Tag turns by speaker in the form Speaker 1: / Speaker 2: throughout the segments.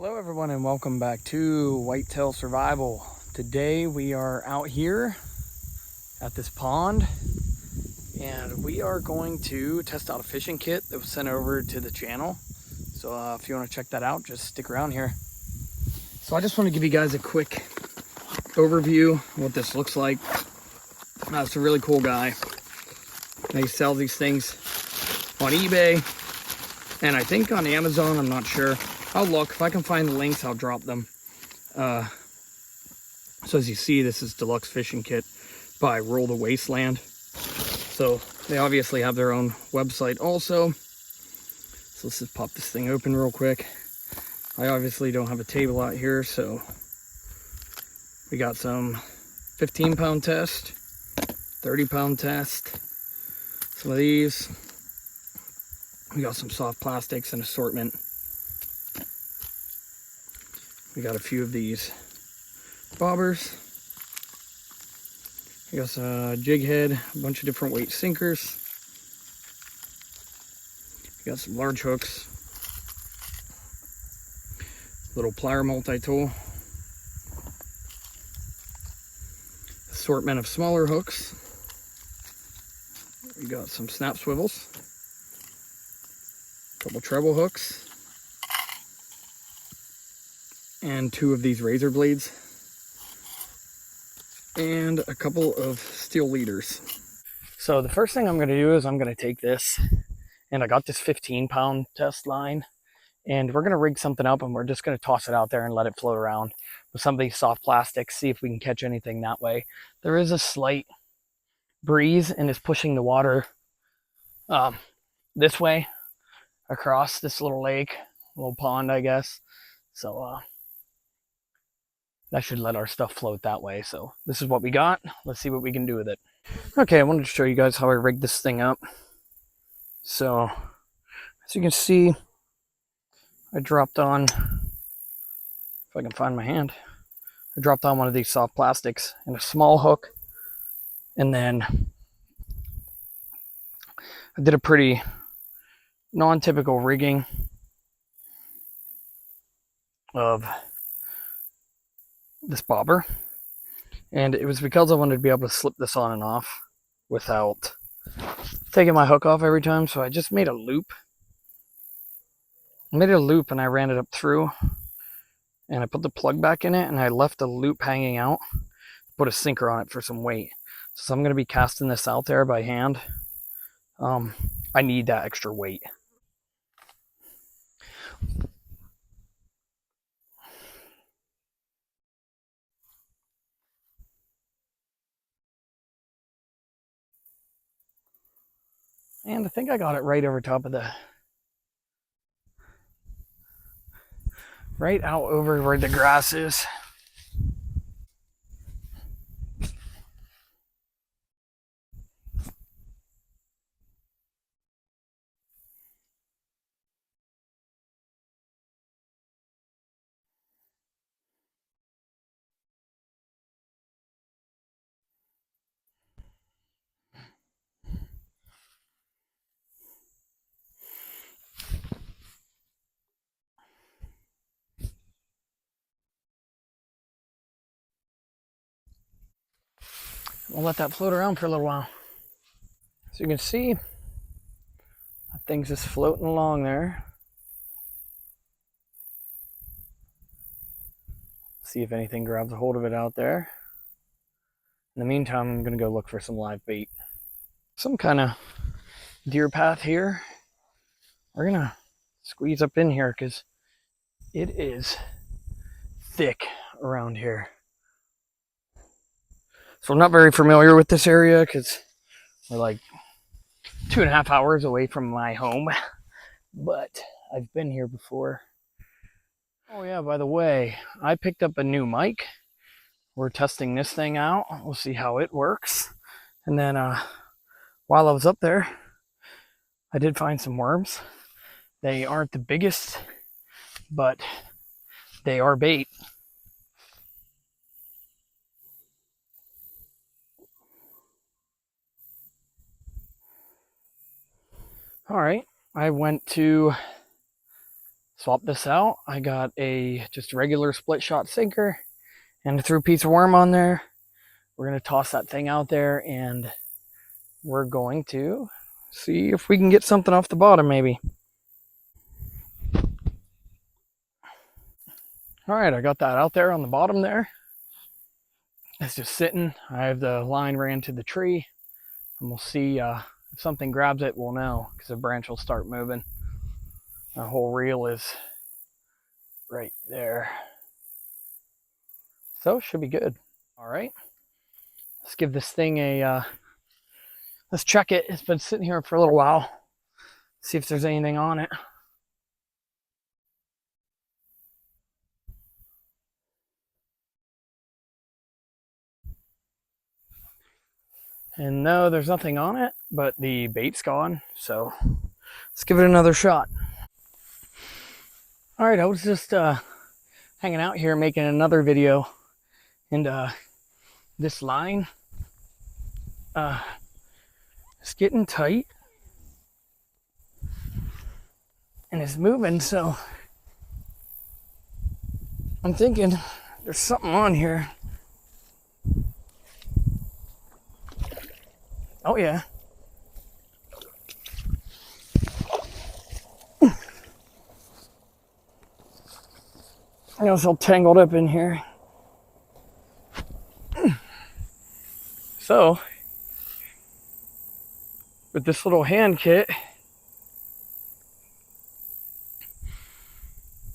Speaker 1: Hello everyone and welcome back to Whitetail Survival. Today we are out here at this pond and we are going to test out a fishing kit that was sent over to the channel. So if you want to check that out, just stick around here. So I just want to give you guys a quick overview of what this looks like. It's a really cool guy. He sells these things on eBay and I think on Amazon, I'm not sure. I'll look. If I can find the links, I'll drop them. So as you see, this is Deluxe Fishing Kit by Wasteland. So they obviously have their own website also. So let's just pop this thing open real quick. I obviously don't have a table out here, so we got some 15-pound test, 30-pound test, some of these. We got some soft plastics and assortment. We got a few of these bobbers. We got a jig head, a bunch of different weight sinkers. We got some large hooks, little plier multi-tool, assortment of smaller hooks. We got some snap swivels, a couple treble hooks, and 2 of these razor blades, and a couple of steel leaders. So the first thing I'm going to do is I'm going to take this, and I got this 15-pound test line, and we're going to rig something up and we're just going to toss it out there and let it float around with some of these soft plastics, see if we can catch anything that way. There is a slight breeze and it's pushing the water this way across this little lake, little pond, I guess. So that should let our stuff float that way. So this is what we got. Let's see what we can do with it. Okay, I wanted to show you guys how I rigged this thing up. So as you can see, I dropped on, if I can find my hand, I dropped on one of these soft plastics and a small hook. And then I did a pretty non-typical rigging of this bobber, and it was because I wanted to be able to slip this on and off without taking my hook off every time. So I just made a loop. I made a loop and I ran it up through, and I put the plug back in it, and I left the loop hanging out, put a sinker on it for some weight. So I'm going to be casting this out there by hand. I need that extra weight. And I think I got it right over top of right out over where the grass is. We'll let that float around for a little while. So you can see, that thing's just floating along there. See if anything grabs a hold of it out there. In the meantime, I'm going to go look for some live bait. Some kind of deer path here. We're going to squeeze up in here because it is thick around here. So I'm not very familiar with this area because we're like 2.5 hours away from my home, but I've been here before. Oh yeah, by the way, I picked up a new mic. We're testing this thing out. We'll see how it works. And then while I was up there, I did find some worms. They aren't the biggest, but they are bait. All right, I went to swap this out. I got a just regular split shot sinker and a through piece of worm on there. We're going to toss that thing out there and we're going to see if we can get something off the bottom maybe. All right, I got that out there on the bottom there. It's just sitting. I have the line ran to the tree and we'll see if something grabs it, we'll know because the branch will start moving. The whole reel is right there. So should be good. All right, let's give this thing a, let's check it. It's been sitting here for a little while. See if there's anything on it. And no, there's nothing on it, but the bait's gone. So let's give it another shot. All right, I was just hanging out here making another video, and this line is getting tight and it's moving, so I'm thinking there's something on here. Oh yeah. I know it's all tangled up in here. So, with this little hand kit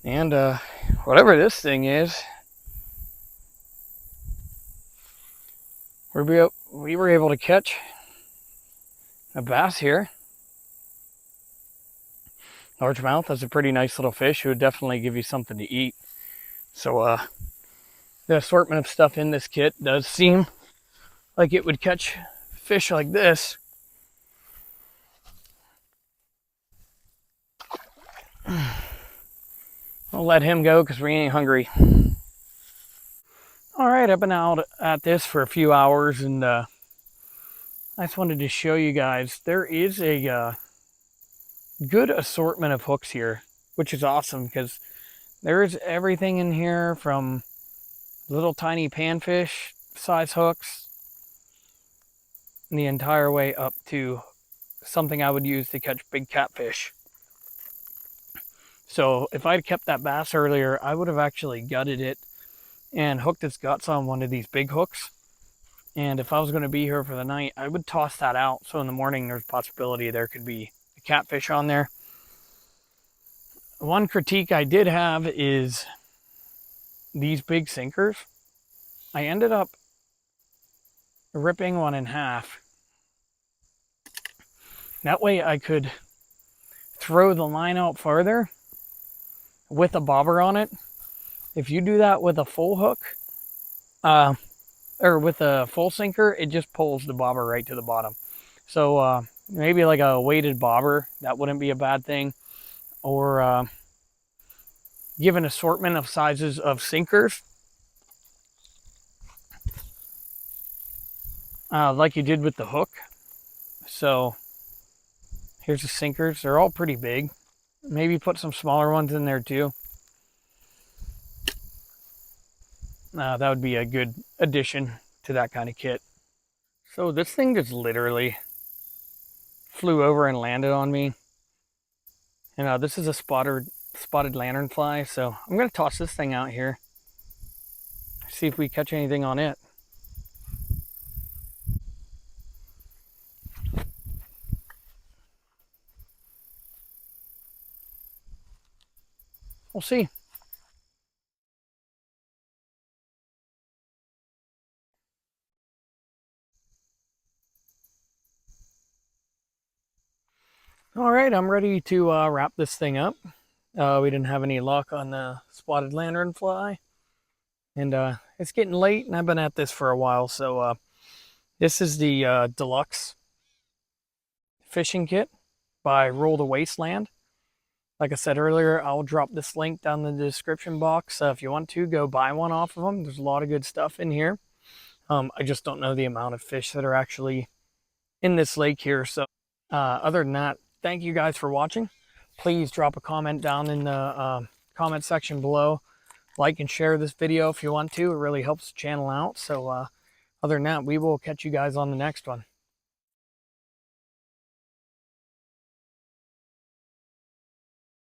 Speaker 1: and whatever this thing is, we were able to catch a bass here. Largemouth. That's a pretty nice little fish. It would definitely give you something to eat. So the assortment of stuff in this kit does seem like it would catch fish like this. I'll let him go because we ain't hungry. All right, I've been out at this for a few hours, and I just wanted to show you guys there is a good assortment of hooks here, which is awesome because there's everything in here from little tiny panfish size hooks the entire way up to something I would use to catch big catfish. So if I'd kept that bass earlier, I would have actually gutted it and hooked its guts on one of these big hooks. And if I was going to be here for the night, I would toss that out. So in the morning, there's a possibility there could be a catfish on there. One critique I did have is these big sinkers. I ended up ripping one in half. That way I could throw the line out farther with a bobber on it. If you do that with a full hook, or with a full sinker, it just pulls the bobber right to the bottom. So maybe like a weighted bobber, that wouldn't be a bad thing. Or give an assortment of sizes of sinkers, like you did with the hook. So here's the sinkers. They're all pretty big. Maybe put some smaller ones in there too. That would be a good addition to that kind of kit. So this thing just literally flew over and landed on me. And this is a spotted lanternfly. So I'm going to toss this thing out here. See if we catch anything on it. We'll see. All right, I'm ready to wrap this thing up. We didn't have any luck on the spotted lanternfly. And it's getting late, and I've been at this for a while. So this is the deluxe fishing kit by Roll the Wasteland. Like I said earlier, I'll drop this link down in the description box. If you want to, go buy one off of them. There's a lot of good stuff in here. I just don't know the amount of fish that are actually in this lake here. So other than that, thank you guys for watching. please drop a comment down in the comment section below. Like and share this video if you want to. It really helps the channel out. So other than that, we will catch you guys on the next one.